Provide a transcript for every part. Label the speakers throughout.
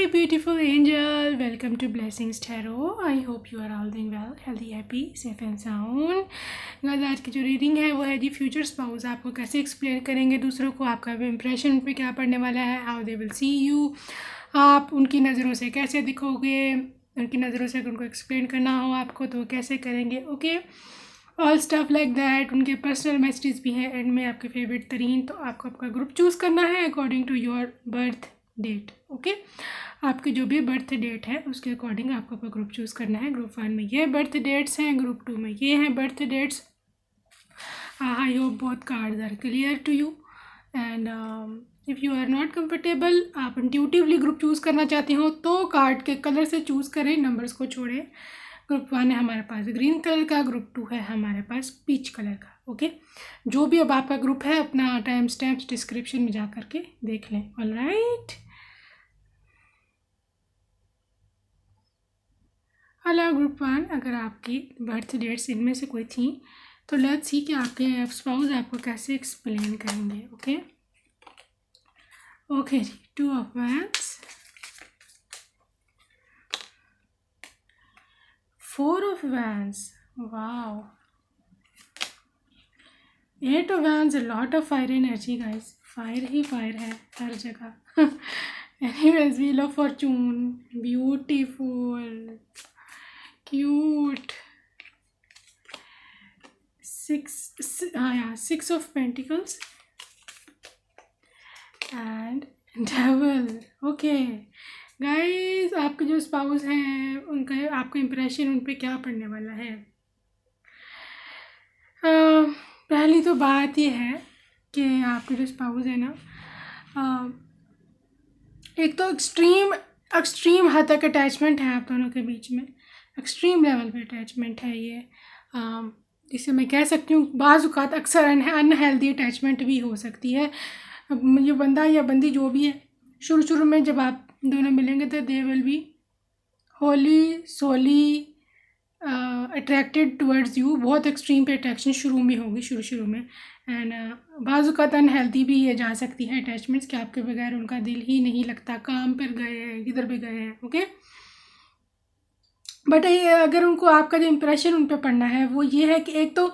Speaker 1: beautiful angel, welcome to Blessings Tarot. I hope you are all doing well, healthy, happy, safe and sound. Guys आज की जो reading है वो है जी future spouse. आपको कैसे एक्सप्लेन करेंगे दूसरों को, आपका इंप्रेशन उन पे क्या पड़ने वाला है, how they will see you, आप उनकी नज़रों से कैसे दिखोगे, उनकी नज़रों से अगर उनको एक्सप्लेन करना हो आपको तो कैसे करेंगे. Okay, all stuff like that. उनके पर्सनल मैसेजेस भी हैं एंड में आपके फेवरेट तरीन. तो आपको आपका ग्रुप चूज़ करना है according to your birth date. Okay, आपकी जो भी बर्थ डेट है उसके अकॉर्डिंग आपको अपना ग्रुप चूज़ करना है. ग्रुप 1 में ये बर्थ डेट्स हैं, ग्रुप 2 में ये हैं birth dates. I hope both cards are clear to you and if you are not comfortable, आप इंट्यूटिवली ग्रुप चूज़ करना चाहते हो तो कार्ड के कलर से चूज़ करें, नंबर्स को छोड़ें. ग्रुप 1 है हमारे पास ग्रीन कलर का, ग्रुप 2 है हमारे पास पीच कलर का. ओके, जो भी अब आपका ग्रुप है अपना टाइम स्टैम्प्स डिस्क्रिप्शन में जा करके देख लें. ऑलराइट, हेलो ग्रुप 1, अगर आपकी बर्थ डेट्स इनमें से कोई थी तो लेट्स सी कि आपके स्पाउस आपको कैसे एक्सप्लेन करेंगे. ओके ओके जी, 2 of wands, 4 of wands, wow, 8 of wands. A lot of fire energy guys, fire ही फायर है हर जगह. Anyways, wheel of fortune, beautiful, cute. 6 of pentacles and devil. Okay guys, आपके जो स्पाउस हैं उनका आपका इंप्रेशन उन पे क्या पड़ने वाला है. पहली तो बात ये है कि आपके जो स्पाउस है ना, एक तो एक्सट्रीम हद तक अटैचमेंट है आप दोनों के बीच में. एक्सट्रीम लेवल पे अटैचमेंट है ये. जिसे मैं कह सकती हूँ बाज़ औक़ात अक्सर अनहेल्दी अटैचमेंट भी हो सकती है. अब ये बंदा या बंदी जो भी है, शुरू में जब आप दोनों मिलेंगे तो they will be wholly solely attracted towards you. बहुत एक्सट्रीम पे अट्रैक्शन शुरू में होगी, शुरू में. एंड बाज़ औक़ात अनहेल्दी भी ये जा सकती है अटैचमेंट्स कि आपके बगैर उनका दिल ही नहीं लगता, काम पर गए हैं, किधर भी गए हैं. ओके, बट ये अगर उनको आपका जो इम्प्रेशन उन पर पड़ना है वो ये है कि एक तो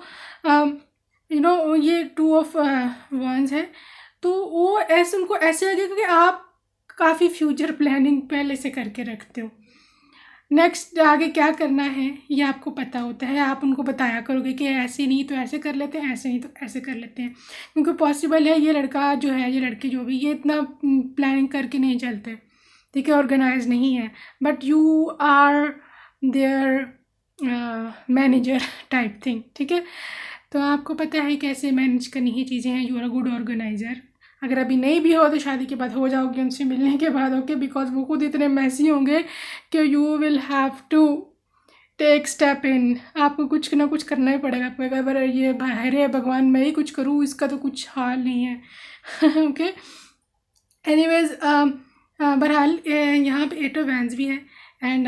Speaker 1: ये 2 ऑफ वंस है तो वो ऐसे उनको ऐसे लगे क्योंकि आप काफ़ी फ्यूचर प्लानिंग पहले से करके रखते हो. नेक्स्ट आगे क्या करना है ये आपको पता होता है, आप उनको बताया करोगे कि ऐसे नहीं तो ऐसे कर लेते हैं, ऐसे नहीं तो ऐसे कर लेते हैं. क्योंकि पॉसिबल है ये लड़का जो है, ये लड़के जो भी, ये इतना प्लानिंग करके नहीं चलते, ठीक है, ऑर्गेनाइज नहीं है. But you are their manager type thing, ठीक है. तो आपको पता है कैसे मैनेज करनी ही चीज़ें हैं. You are a good organizer. अगर अभी नहीं भी हो तो शादी के बाद हो जाओगे उनसे मिलने के बाद. ओके, बिकॉज वो खुद इतने मैसी होंगे कि you will have to take step in. आपको कुछ ना कुछ करना ही पड़ेगा. आपको अगर ये अरे भगवान मैं ही कुछ करूँ, इसका तो कुछ हाल नहीं है. ओके, एनीवेज, बहरहाल यहाँ पे 8 ऑफ वैंड्स भी है. एंड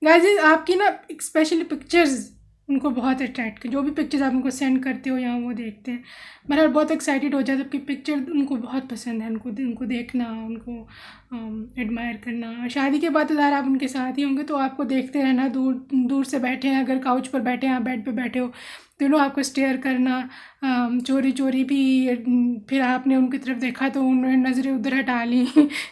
Speaker 1: गाइस, आपकी ना स्पेशली पिक्चर्स उनको बहुत अट्रैक्ट कर, जो भी पिक्चर्स आप उनको सेंड करते हो या वो देखते हैं, बहरहाल बहुत एक्साइटेड हो जाते हैं. आपकी पिक्चर उनको बहुत पसंद है, उनको देखना, उनको एडमायर करना. शादी के बाद तो ज़ाहिर आप उनके साथ ही होंगे तो आपको देखते रहना, दूर से बैठे हैं, अगर काउच पर बैठे हैं, आप बेड पे बैठे हो तो आपको स्टेयर करना, चोरी भी. फिर आपने उनकी तरफ देखा तो उन्होंने नज़रें उधर हटा ली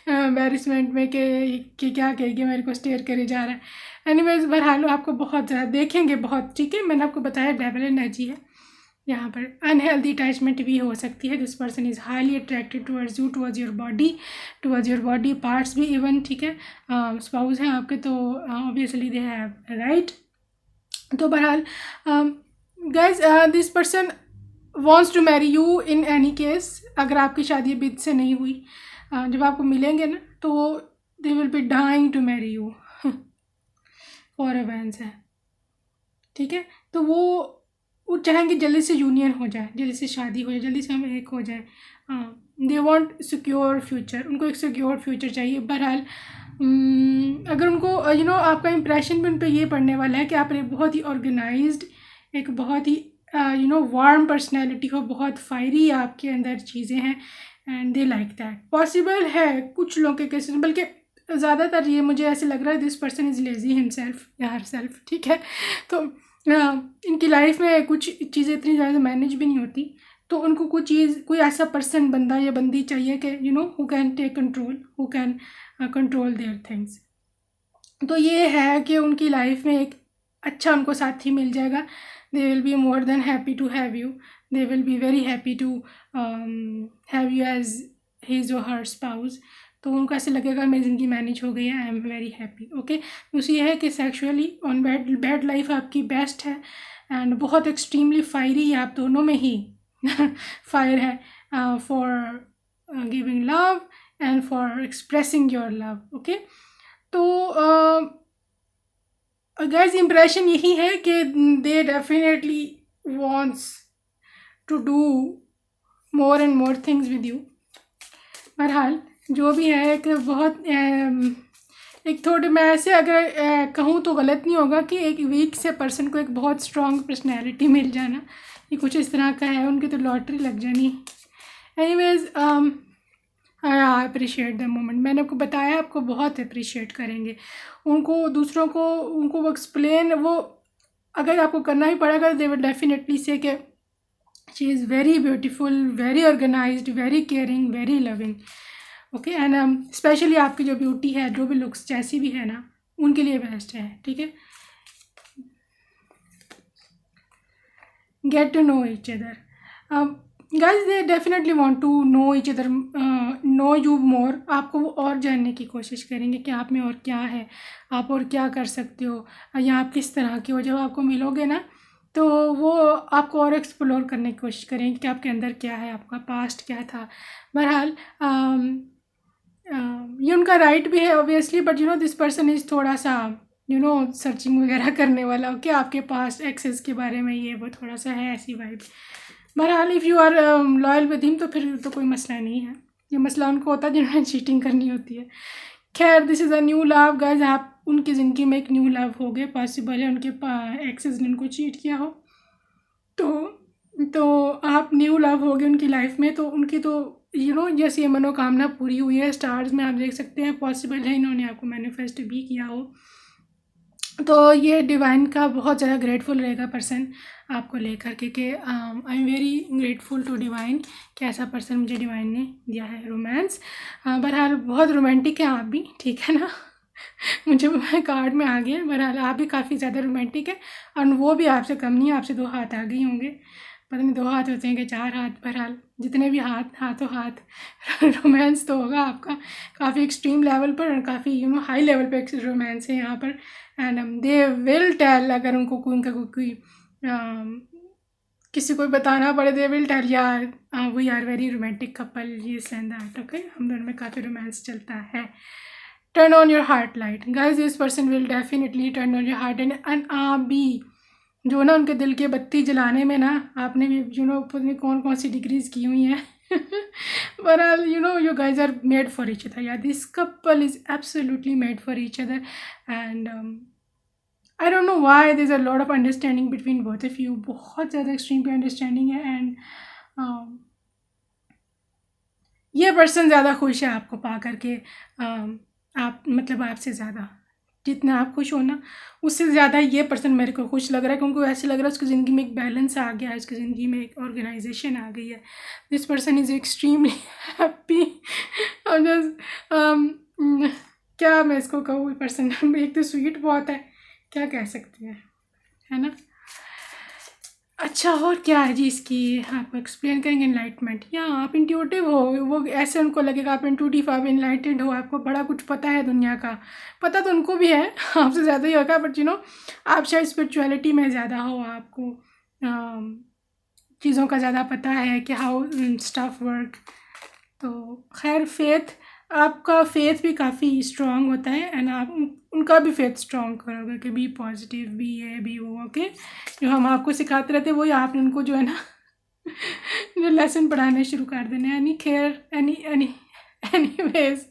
Speaker 1: एम्बैरेसमेंट में कि क्या कहेगी, मेरे को स्टेयर करे जा रहा है. एनीवेज, बहरहाल आपको बहुत ज़्यादा देखेंगे बहुत, ठीक है. मैंने आपको बताया डेविल एनर्जी है यहाँ पर. अनहेल्दी अटैचमेंट भी हो सकती है. This person is highly attracted towards you, towards your body parts भी इवन, ठीक है. स्पाउस हैं आपके तो ऑब्वियसली दे हैव राइट. तो बहरहाल guys, this person wants to marry you in any case. अगर आपकी शादी अभी से नहीं हुई, जब आपको मिलेंगे ना तो they will be dying to marry you. 4 of wands है, ठीक है. तो वो चाहेंगे जल्दी से यूनियन हो जाए, जल्दी से शादी हो जाए, जल्दी से हम एक हो जाए. They want secure future. उनको एक सिक्योर फ्यूचर चाहिए. बहरहाल अगर उनको आपका इंप्रेशन भी उन पर ये पड़ने वाला है कि आप एक बहुत ही ऑर्गेनाइज्ड, एक बहुत ही वार्म पर्सनैलिटी हो, बहुत फायरी आपके अंदर चीज़ें हैं and they like that. Possible है कुछ लोगों के केसेस, बल्कि ज़्यादातर ये मुझे ऐसे लग रहा है this person is lazy himself या हर सेल्फ, ठीक है। तो इनकी लाइफ में कुछ चीज़ें इतनी ज़्यादा मैनेज भी नहीं होती, तो उनको कोई ऐसा पर्सन, बंदा या बंदी चाहिए कि who can take control, who can control their things. तो ये है कि उनकी लाइफ में एक अच्छा उनको साथी मिल जाएगा। They will be more than happy to have you, they will be very happy to have you as his or her spouse. तो उनको ऐसे लगेगा मेरी ज़िंदगी मैनेज हो गई है, I am very happy. Okay, दूसरी ये है कि सेक्सुअली ऑन बैड लाइफ आपकी बेस्ट है एंड बहुत एक्सट्रीमली फायरी है, आप दोनों में ही फायर है for giving love and for expressing your love. Okay, तो गाइस इम्प्रेशन यही है कि they definitely wants to do more and more things with you. बहरहाल जो भी है, एक बहुत एक थोड़े, मैं ऐसे अगर कहूँ तो गलत नहीं होगा कि एक वीक से पर्सन को एक बहुत स्ट्रॉन्ग पर्सनैलिटी मिल जाना, ये कुछ इस तरह का है, उनकी तो लॉटरी लग जानी। Anyways I appreciate the moment. मैंने आपको बताया, आपको बहुत अप्रिशिएट करेंगे उनको, दूसरों को उनको वो एक्सप्लेन, वो अगर आपको करना ही पड़ेगा, दे विल डेफिनेटली से कि she is very beautiful, very organized, very caring, very loving. Okay, and specially आपकी जो ब्यूटी है, जो भी लुक्स जैसी भी है ना, उनके लिए बेस्ट है, ठीक है। Get to know each other, guys they definitely want to know each other, know you more. आपको वो और जानने की कोशिश करेंगे कि आप में और क्या है, आप और क्या कर सकते हो, या आप किस तरह के हो। जब आपको मिलोगे ना, तो वो आपको और एक्सप्लोर करने की कोशिश करेंगे कि आपके अंदर क्या है, आपका पास्ट क्या था। बहरहाल ये उनका राइट भी है obviously, but this person is थोड़ा सा सर्चिंग वगैरह करने वाला। ओके, आपके पास्ट एक्सेस के बारे में ये वो थोड़ा सा है, ऐसी वाइब। बहरहाल if you are loyal with him, तो फिर तो कोई मसला नहीं है। ये मसला उनको होता है जिन्होंने चीटिंग करनी होती है। खैर, this is a new love guys. आप उनकी ज़िंदगी में एक न्यू लव हो गए, पॉसिबल है उनके एक्सेस ने उनको चीट किया हो, तो आप न्यू लव हो गए उनकी लाइफ में, तो उनकी तो जैसे ये मनोकामना पूरी हुई है। स्टार्स में आप देख सकते हैं, पॉसिबल है इन्होंने आपको मैनिफेस्ट भी किया हो। तो ये डिवाइन का बहुत ज़्यादा ग्रेटफुल रहेगा पर्सन आपको लेकर के I am very grateful to divine कि ऐसा पर्सन मुझे डिवाइन ने दिया है। रोमांस, बहरहाल बहुत रोमांटिक है आप भी, ठीक है ना। मुझे कार्ड में आ गया। बहरहाल आप भी काफ़ी ज़्यादा रोमांटिक है, और वो भी आपसे कम नहीं है, आपसे 2 हाथ आगे ही होंगे। पता नहीं 2 हाथ होते हैं कि 4 हाथ, बहरहाल जितने भी हाथों हाथ रोमांस तो होगा आपका काफ़ी एक्सट्रीम लेवल पर, और काफ़ी हाई लेवल पे रोमांस है यहाँ पर। एंड दे विल टेल, अगर उनको कोई किसी को बताना पड़े, दे विल टेल यार we are very romantic couple, this and that. Okay, हम दोनों में काफ़ी रोमांस चलता है। Turn on your heart light guys, this person will definitely turn on your heart and आप भी जो ना उनके दिल के बत्ती जलाने में ना, आपने भी पता नहीं कौन सी डिग्रीज की हुई हैं। बहरहाल you guys are made for each other. Yeah, this couple is absolutely made for each other, and I don't know why there's a lot of understanding between both of you. बहुत ज़्यादा extreme पे understanding है, and ये person ज़्यादा खुश है आपको पा करके। आप मतलब आपसे ज़्यादा जितना आप खुश हो ना, उससे ज़्यादा ये पर्सन मेरे को खुश लग रहा है, क्योंकि ऐसे लग रहा है उसकी ज़िंदगी में एक बैलेंस आ गया है, उसकी ज़िंदगी में एक ऑर्गेनाइजेशन आ गई है। This person is extremely happy. और क्या मैं इसको कहूँ, पर्सन एक तो स्वीट बहुत है, क्या कह सकते हैं, है ना। अच्छा, और क्या है जी इसकी, आप एक्सप्लेन करेंगे एनलाइटमेंट, या आप इंट्यूटिव हो, वो ऐसे उनको लगेगा आप इंट्यूटिव, आप एनलाइटेड हो, आपको बड़ा कुछ पता है दुनिया का। पता तो उनको भी है, आपसे ज़्यादा ही होगा, बट आप शायद स्पिरिचुअलिटी में ज़्यादा हो, आपको चीज़ों का ज़्यादा पता है कि हाउ स्टफ वर्क। तो खैर, फेथ, आपका फेथ भी काफ़ी स्ट्रॉन्ग होता है, एंड आप उनका भी फेथ स्ट्रॉन्ग करोगे कि बी पॉजिटिव, बी ये बी वो। ओके, जो हम आपको सिखाते रहते हैं वही आपने उनको जो है ना जो लेसन पढ़ाने शुरू कर देने। एनी खैर, एनीवेज,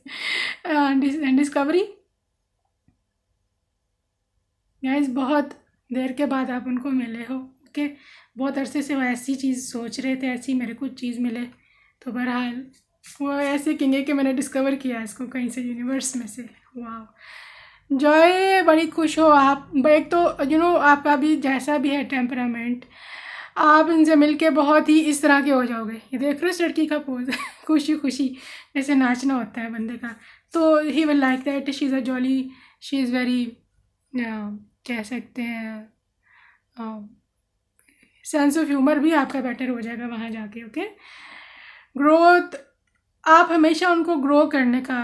Speaker 1: डिस्कवरी गाइस, बहुत देर के बाद आप उनको मिले हो। ओके, बहुत अरसे से वो ऐसी चीज़ सोच रहे थे, ऐसी मेरे को चीज़ मिले। तो बहरहाल वो ऐसे कहेंगे कि मैंने डिस्कवर किया इसको कहीं से, यूनिवर्स में से। वाह जॉय, बड़ी खुश हो आप। एक तो आपका भी जैसा भी है टेम्परामेंट, आप इनसे मिलके बहुत ही इस तरह के हो जाओगे। ये देख रहे हो इस लड़की का पोज खुशी खुशी जैसे नाचना होता है बंदे का, तो he will like that. She is a jolly, she is very, कह सकते हैं सेंस ऑफ ह्यूमर भी आपका बेटर हो जाएगा वहाँ जाके। ओके, ग्रोथ, आप हमेशा उनको ग्रो करने का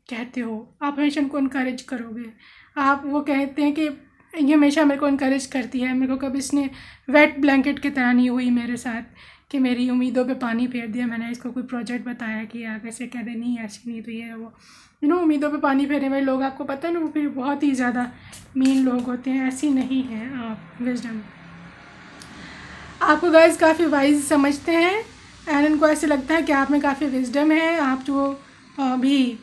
Speaker 1: कहते हो, आप हमेशा उनको इनकरेज करोगे। आप वो कहते हैं कि ये हमेशा मेरे को इनकरेज करती है, मेरे को कभी इसने वेट ब्लैंकेट की तरह नहीं हुई मेरे साथ कि मेरी उम्मीदों पे पानी फेर दिया। मैंने इसको कोई प्रोजेक्ट बताया कि आप ऐसे कह दे, नहीं ऐसी नहीं, तो ये वो उम्मीदों पे पानी फेरने वाले लोग, आपको पता है ना, वो फिर बहुत ही ज़्यादा मीन लोग होते हैं। ऐसी नहीं है आप। विजडम, आपको गाइस काफ़ी वाइज समझते हैं एंड उनको ऐसे लगता है कि आप में काफ़ी विजडम है। आप जो भी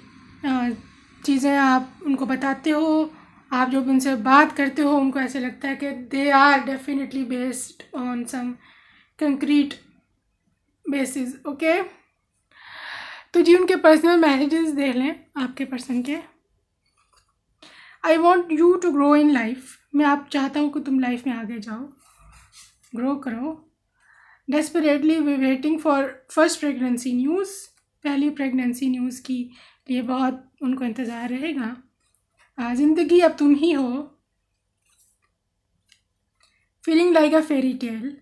Speaker 1: चीज़ें आप उनको बताते हो, आप जो भी उनसे बात करते हो, उनको ऐसे लगता है कि they are definitely based on some concrete basis. Okay, तो जी उनके पर्सनल मैसेजेस देख लें आपके पर्सन के। I want you to grow in life, मैं आप चाहता हूँ कि तुम लाइफ में आगे जाओ, ग्रो करो। Desperately waiting for first pregnancy news, पहली प्रेगनेंसी न्यूज़ की लिए बहुत उनको इंतज़ार रहेगा। ज़िंदगी अब तुम ही हो, फीलिंग लाइक अ फेरी टेल,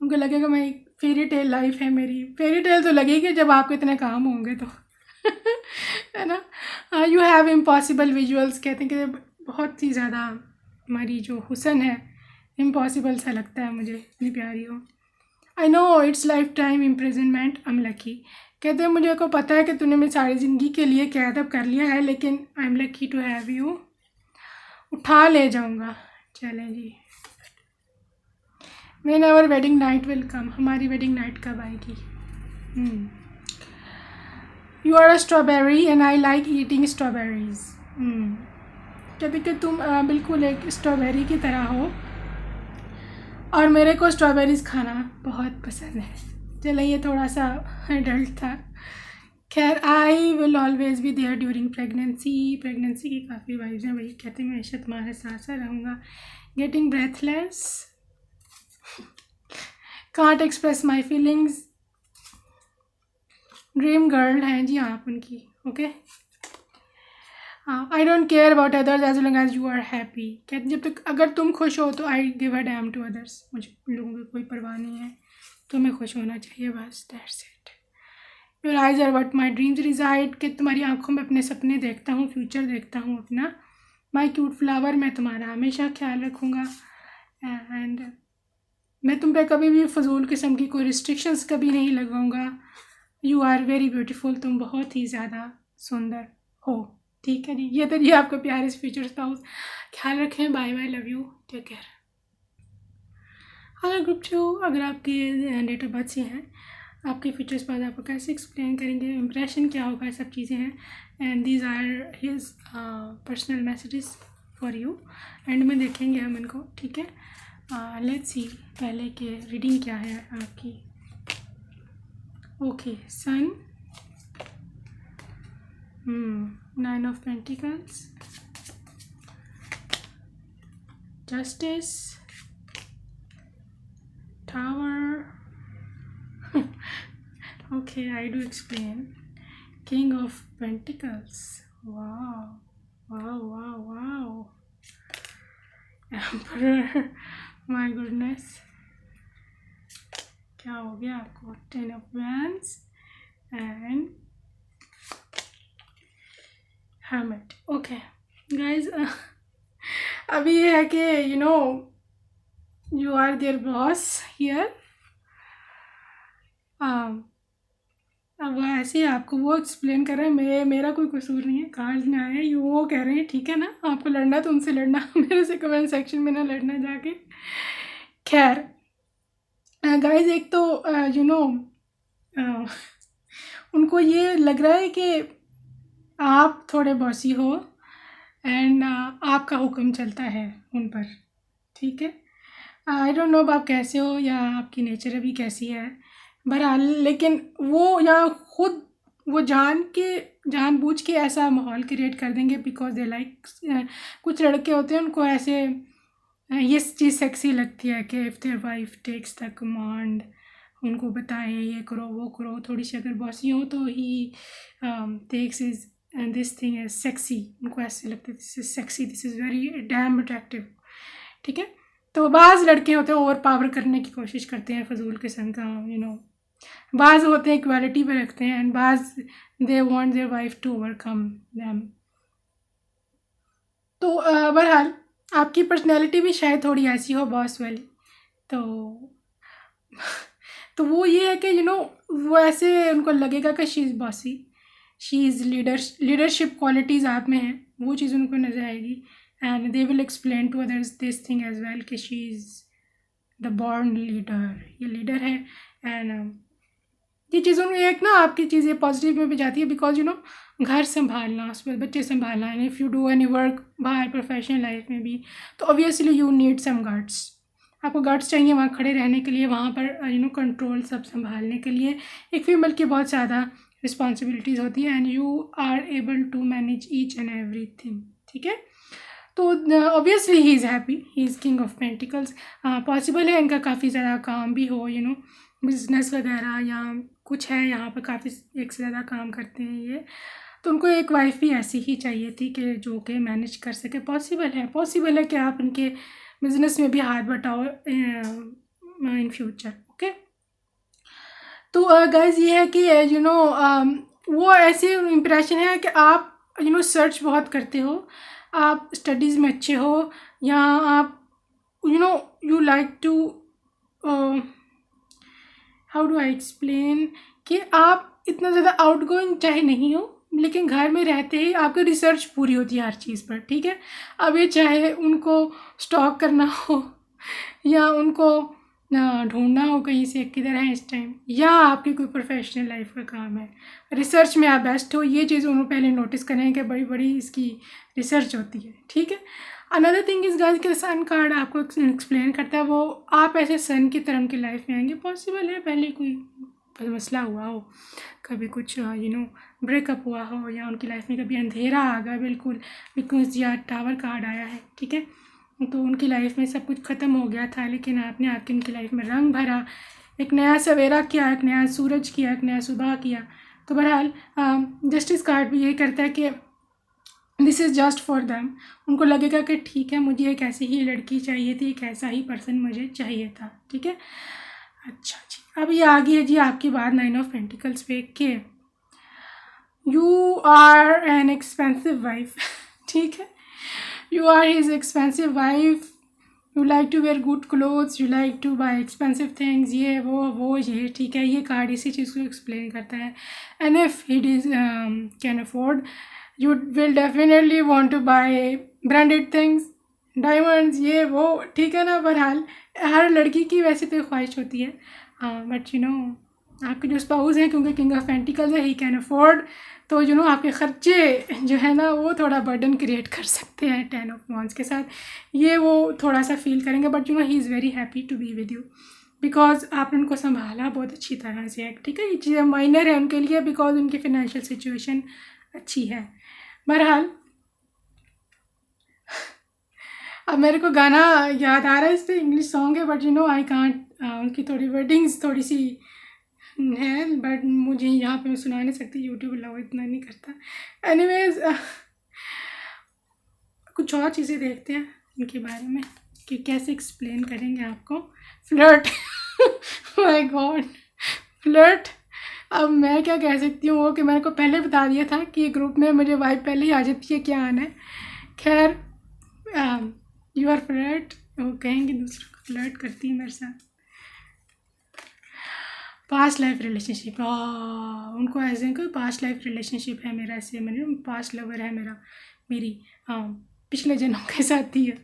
Speaker 1: उनको लगेगा मैं एक फेरी टेल लाइफ है मेरी। फेरी टेल तो लगेगी जब आपको इतने काम होंगे तो है ना। यू हैव इम्पॉसिबल विजुअल्स, कहते हैं कि बहुत ही ज़्यादा हमारी जो हुसन है इम्पॉसिबल सा लगता है मुझे, इतनी प्यारी हो। I know it's life time imprisonment, I am lucky, कहते हैं मुझे को पता है कि तूने मेरी सारी ज़िंदगी के लिए कैद अब कर लिया है, लेकिन I am lucky to have you, उठा ले जाऊँगा। चलें जी, when our wedding night will come, हमारी वेडिंग नाइट कब आएगी। You are a strawberry and I like eating strawberries, कहते कि तुम बिल्कुल एक स्ट्रॉबेरी की तरह हो और मेरे को स्ट्रॉबेरीज़ खाना बहुत पसंद है। चलो ये थोड़ा सा एडल्ट था। खैर, I will always be there during pregnancy, pregnancy की काफ़ी वाइब्स हैं, वही कहते हैं मैं हमेशा तुम्हारे साथ साथ रहूँगा। Getting breathless, can't express my feelings, dream girl हैं जी आप उनकी। Okay, I don't care about others as long as you are happy, कहते जब तक अगर तुम खुश हो तो I give a damn to others, मुझे उन लोगों की कोई परवाह नहीं है, तुम्हें खुश होना चाहिए बस, that's it. Your eyes are what my dreams reside, कि तुम्हारी आंखों में अपने सपने देखता हूँ, फ्यूचर देखता हूँ अपना। माई क्यूट फ्लावर, मैं तुम्हारा हमेशा ख्याल रखूँगा एंड मैं तुम पे कभी भी फजूल किस्म की कोई रिस्ट्रिक्शंस कभी नहीं लगाऊंगा। यू आर वेरी ब्यूटीफुल, तुम बहुत ही ज़्यादा सुंदर हो। ठीक है जी, ये तो ये आपका प्यार इस फ्यूचर स्पाउस, ख्याल रखें, bye bye, love you, take care. अगर ग्रुप 2 अगर आपके डेट ऑफ बर्थ से हैं, आपके फ्यूचर स्पाउस आपको कैसे एक्सप्लेन करेंगे, इंप्रेशन क्या होगा, सब चीज़ें हैं। And these are his personal messages for you, and में देखेंगे हम इनको। ठीक है, लेट्स सी पहले के रीडिंग क्या है आपकी। Okay, sun, 9 of Pentacles, Justice, Tower, okay, I do explain, King of Pentacles, wow, wow, wow, wow, Emperor, my goodness, क्या हो गया आपको, 10 of Wands and Hermit। Okay guys, अभी ये है कि you are their boss here. अब वो ऐसे ही आपको वो एक्सप्लेन कर रहे हैं, मेरा कोई कसूर नहीं है, कार्ड्स में आए हैं, वो कह रहे हैं ठीक है ना, आपको लड़ना तो उनसे लड़ना, मेरे से कमेंट सेक्शन में ना लड़ना जाके। खैर गाइज, एक तो उनको ये लग रहा है कि आप थोड़े बॉसी हो एंड आपका हुक्म चलता है उन पर। ठीक है, आई डोंट नो अब आप कैसे हो या आपकी नेचर अभी कैसी है, बहरहाल, लेकिन वो या खुद वो जानबूझ के ऐसा माहौल क्रिएट कर देंगे बिकॉज दे लाइक, कुछ लड़के होते हैं उनको ऐसे ये चीज़ सेक्सी लगती है कि if their wife takes the command, उनको बताएं ये करो वो करो, थोड़ी सी अगर बॉसी हो तो he takes is this thing as sexy, उनको ऐसे लगता है this is sexy, this is very damn attractive. ठीक है, तो बाज़ लड़के होते हैं ओवर पावर करने की कोशिश करते हैं फजूल किस्म का, बाज़ होते हैं इक्वालिटी पे रखते हैं, एंड बाज़ they want their wife to overcome them. तो बहरहाल आपकी पर्सनैलिटी भी शायद थोड़ी ऐसी हो बॉस वाली, तो वो ये है कि वो ऐसे उनको लगेगा कि she is bossy, she is leadership qualities आप में हैं, वो चीज़ उनको नज़र आएगी, and they will explain to others this thing as well कि she is the born leader, ये लीडर है। एंड ये चीज़ों में एक ना आपकी चीज़ें पॉजिटिव में भी जाती है बिकॉज घर संभालना, उस पर बच्चे संभालना, and if you do any work बाहर प्रोफेशनल लाइफ में भी, तो obviously you need some guts, आपको गट्स चाहिए वहाँ खड़े रहने के लिए, वहाँ पर कंट्रोल सब संभालने के लिए। एक फीमेल की बहुत ज़्यादा रिस्पॉन्सिबिलिटीज़ होती है, and you are able to manage each and everything. ठीक है, तो obviously he is happy, he is king of pentacles. Possible है इनका काफ़ी ज़्यादा काम भी हो, बिजनेस वगैरह या कुछ है यहाँ पर, काफ़ी एक से ज़्यादा काम करते हैं ये, तो उनको एक वाइफ भी ऐसी ही चाहिए थी कि जो कि मैनेज कर सके। पॉसिबल है कि आप उनके बिज़नेस में भी हाथ बटाओ इन फ्यूचर। ओके, तो गाइस ये है कि वो ऐसे इम्प्रेशन है कि आप सर्च बहुत करते हो, आप स्टडीज़ में अच्छे हो, या आप you like to, how do I explain, कि आप इतना ज़्यादा आउटगोइंग चाहे नहीं हो, लेकिन घर में रहते ही आपकी रिसर्च पूरी होती है हर चीज़ पर। ठीक है, अब ये चाहे उनको स्टॉक करना हो, या उनको ढूंढना हो कहीं से किधर है इस टाइम, या आपकी कोई प्रोफेशनल लाइफ का काम है, रिसर्च में आप बेस्ट हो, ये चीज़ उन्होंने पहले नोटिस करें कि बड़ी बड़ी इसकी रिसर्च होती है। ठीक है, अनदर थिंग इज़ गाइस के सन कार्ड आपको एक्सप्लेन करता है, वो आप ऐसे सन की तरह उनकी लाइफ में आएंगे। पॉसिबल है पहले कोई मसला हुआ हो, कभी कुछ ब्रेकअप हुआ हो, या उनकी लाइफ में कभी अंधेरा आ गया बिल्कुल, बिकॉज या टावर कार्ड आया है। ठीक है, तो उनकी लाइफ में सब कुछ ख़त्म हो गया था, लेकिन आपने आके उनकी लाइफ में रंग भरा, एक नया सवेरा किया, एक नया सूरज किया, एक नया सुबह किया। तो बहरहाल जस्टिस कार्ड भी यही करता है कि this is just for them, उनको लगेगा कि ठीक है मुझे एक ऐसी ही लड़की चाहिए थी, एक ऐसा ही पर्सन मुझे चाहिए था। ठीक है, अच्छा जी, अब ये आ गई है जी आपकी बात 9 ऑफ पेंटिकल्स पे के you are an expensive wife. ठीक है, you are his expensive wife, you like to wear good clothes, you like to buy expensive things, ये वो ये। ठीक है, ये कार्ड इसी चीज़ को एक्सप्लेन करता है, and if he can afford you will definitely want to buy branded things, diamonds, ये वो। ठीक है ना, बहरहाल हर लड़की की वैसे तो ख्वाहिश होती है, बट आपके जो स्पाउस हैं, क्योंकि किंग ऑफ पेंटिकल्स है, ही कैन अफोर्ड, तो आपके ख़र्चे जो है ना वो थोड़ा बर्डन क्रिएट कर सकते हैं 10 ऑफ वॉन्ड्स के साथ, ये वो थोड़ा सा फील करेंगे, but he is very happy to be with you because आपने उनको संभाला बहुत अच्छी तरह से। ठीक है, ये चीज़ें माइनर है उनके लिए बिकॉज उनकी फ़ाइनेंशियल सिचुएशन अच्छी है। बहरहाल अब मेरे को गाना याद आ रहा है, इस पर इंग्लिश सॉन्ग है, बट आई कांट, उनकी थोड़ी वर्डिंग्स थोड़ी सी है, बट मुझे यहाँ पे मैं सुना नहीं सकती, यूट्यूब अलाउ इतना नहीं करता। एनीवेज कुछ और चीज़ें देखते हैं इनके बारे में कि कैसे एक्सप्लेन करेंगे आपको। Flirt, my God, flirt. अब मैं क्या कह सकती हूँ, वो कि मैंने को पहले बता दिया था कि ग्रुप में मुझे वाइब पहले ही आ जाती है क्या आना है। खैर, यू आर फ्लर्ट, वो कहेंगे दूसरों को फ्लर्ट करती है मेरे साथ। पास्ट लाइफ रिलेशनशिप, उनको ऐसे कोई पास्ट लाइफ रिलेशनशिप है मेरा, ऐसे मैंने पास्ट लवर है मेरा, मेरी पिछले जन्म के साथ ही है।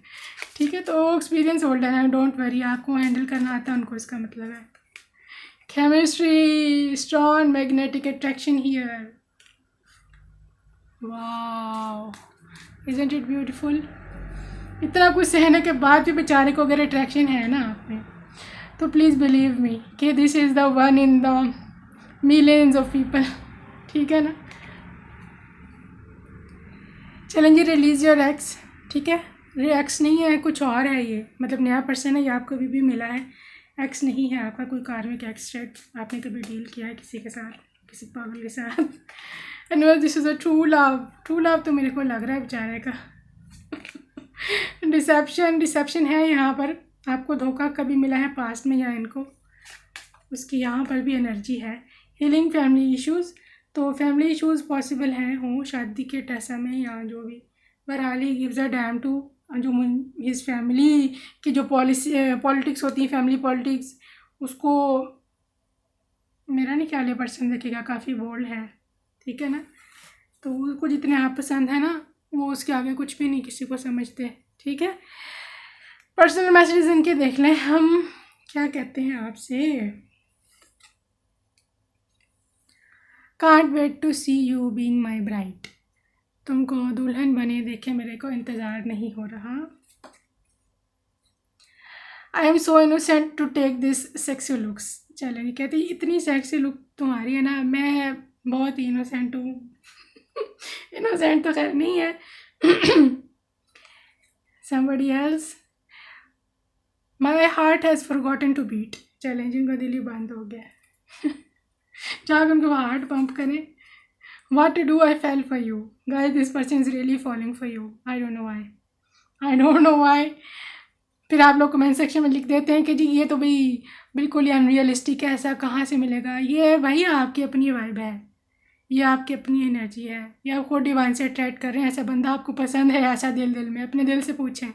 Speaker 1: ठीक है, तो एक्सपीरियंस होल्डर है, डोंट वरी, आपको हैंडल करना आता है उनको, इसका मतलब है। Chemistry, strong magnetic attraction here, wow, isn't it beautiful. इतना कुछ सहने के बाद भी बेचारे को अगर अट्रैक्शन है ना आप में, तो प्लीज़ बिलीव मी कि this is the one in the millions of people. ठीक है ना। चलें जी, रिलीज़ योर एक्स। ठीक है, ये एक्स नहीं है, कुछ और है ये, मतलब नया पर्सन है, ये आपको अभी भी मिला है। एक्स नहीं है आपका कोई कार्मिक एक्स शायद आपने कभी डील किया है किसी के साथ, किसी पागल के साथ। And this is a true love. True love तो मेरे को लग रहा है बेचारे का। डिसेप्शन है यहाँ पर, आपको धोखा कभी मिला है पास्ट में या इनको, उसकी यहाँ पर भी एनर्जी है। हीलिंग फैमिली इश्यूज़, तो फैमिली इश्यूज़ पॉसिबल हैं हो शादी के टैसा में या जो भी। बहरहाल he gives a damn to जो हिज फैमिली की जो पॉलिटिक्स होती है, फैमिली पॉलिटिक्स, उसको मेरा नहीं ख्याल है पर्सन देखेगा, काफ़ी बोल्ड है। ठीक है ना, तो उसको जितने आप पसंद है ना, वो उसके आगे कुछ भी नहीं किसी को समझते। ठीक है, पर्सनल मैसेजेस इनके देख लें हम, क्या कहते हैं आपसे। Can't wait to see you being my bride, तुमको दुल्हन बने देखे मेरे को इंतज़ार नहीं हो रहा। I am so innocent to take this sexy looks, चलेंगे कहती इतनी सेक्सी लुक तुम्हारी है ना, मैं बहुत ही इनोसेंट हूँ। इनोसेंट तो खैर नहीं है। somebody else, my heart has forgotten to beat, चलें जिनका दिल ही बंद हो गया। जहाँ उनको हार्ट पंप करें। What to do? I fell for you, guys. This person is really falling for you. I don't know why. I don't know why. फिर आप लोग कमेंट सेक्शन में लिख देते हैं कि जी ये तो भाई बिल्कुल ही अनरियलिस्टिक है, ऐसा कहाँ से मिलेगा। ये भाई आपकी अपनी वाइब है, ये आपकी अपनी एनर्जी है, ये आप खुद डिवाइन से अट्रैक्ट कर रहे हैं। ऐसा बंदा आपको पसंद है, ऐसा दिल में अपने दिल से पूछें,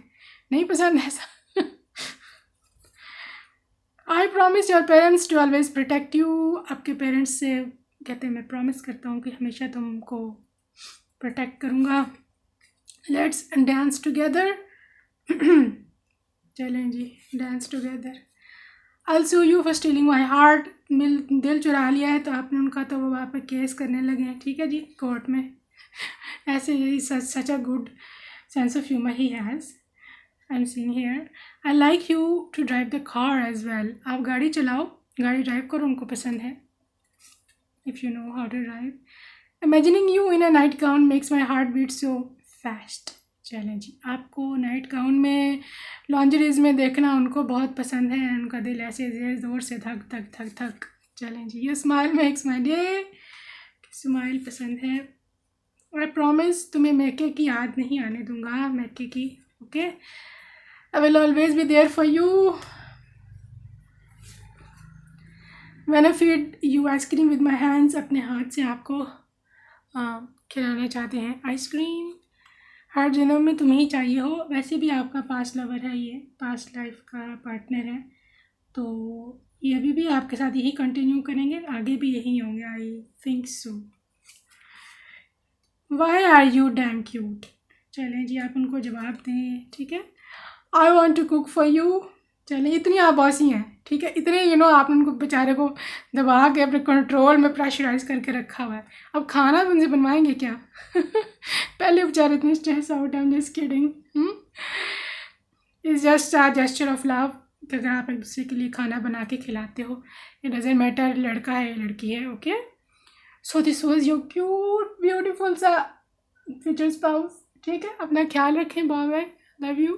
Speaker 1: नहीं पसंद ऐसा। I promise your parents to always protect you, आपके पेरेंट्स से कहते हैं मैं प्रॉमिस करता हूँ कि हमेशा तुमको प्रोटेक्ट करूँगा। Let's dance together. चलें जी, dance together. I sue you for stealing my heart, दिल चुरा लिया है तो आपने उनका, तो वो आप पे केस करने लगे हैं। ठीक है जी, कोर्ट में। ऐसे ही such a good sense of humour he has, I am seeing here. I like you to drive the car as well, आप गाड़ी चलाओ, गाड़ी ड्राइव करो, उनको पसंद है। If you know how to drive. Imagining you in a night gown makes my heart beat so fast, चलें जी, आपको नाइट गाउन में लॉन्जरीज में देखना उनको बहुत पसंद है, उनका दिल ऐसे ज़ोर से धक धक धक धक। चलें जी, ये smile makes my day, smile पसंद है। आई प्रॉमिस तुम्हें मैके की याद नहीं आने दूंगा, मैके की। Okay, I will always be there for you. When I feed you ice cream with my hands, अपने हाथ से आपको खिलाना चाहते हैं आइसक्रीम। हर जन्म में तुम्हें ही चाहिए हो, वैसे भी आपका पास्ट लवर है, ये पास्ट लाइफ का पार्टनर है, तो ये अभी भी आपके साथ यही कंटिन्यू करेंगे, आगे भी यही होंगे, I think so. Why are you damn cute, चलें जी, आप उनको जवाब दें। ठीक है, I want to cook for you, चलें, इतनी आप बॉसी हैं। ठीक है, इतने आपने उनको बेचारे को दबा के अपने कंट्रोल में प्रेशराइज करके रखा हुआ है, अब खाना भी उनसे बनवाएंगे क्या। पहले बेचारे इतने stress out, I am just kidding. It's just a gesture of love, कि अगर आप एक दूसरे के लिए खाना बना के खिलाते हो, इट डजेंट मैटर लड़का है लड़की है। Okay, so this was your cute beautiful सा फ्यूचर स्पाउस। ठीक है, अपना ख्याल रखें, बाय बाय, लव यू।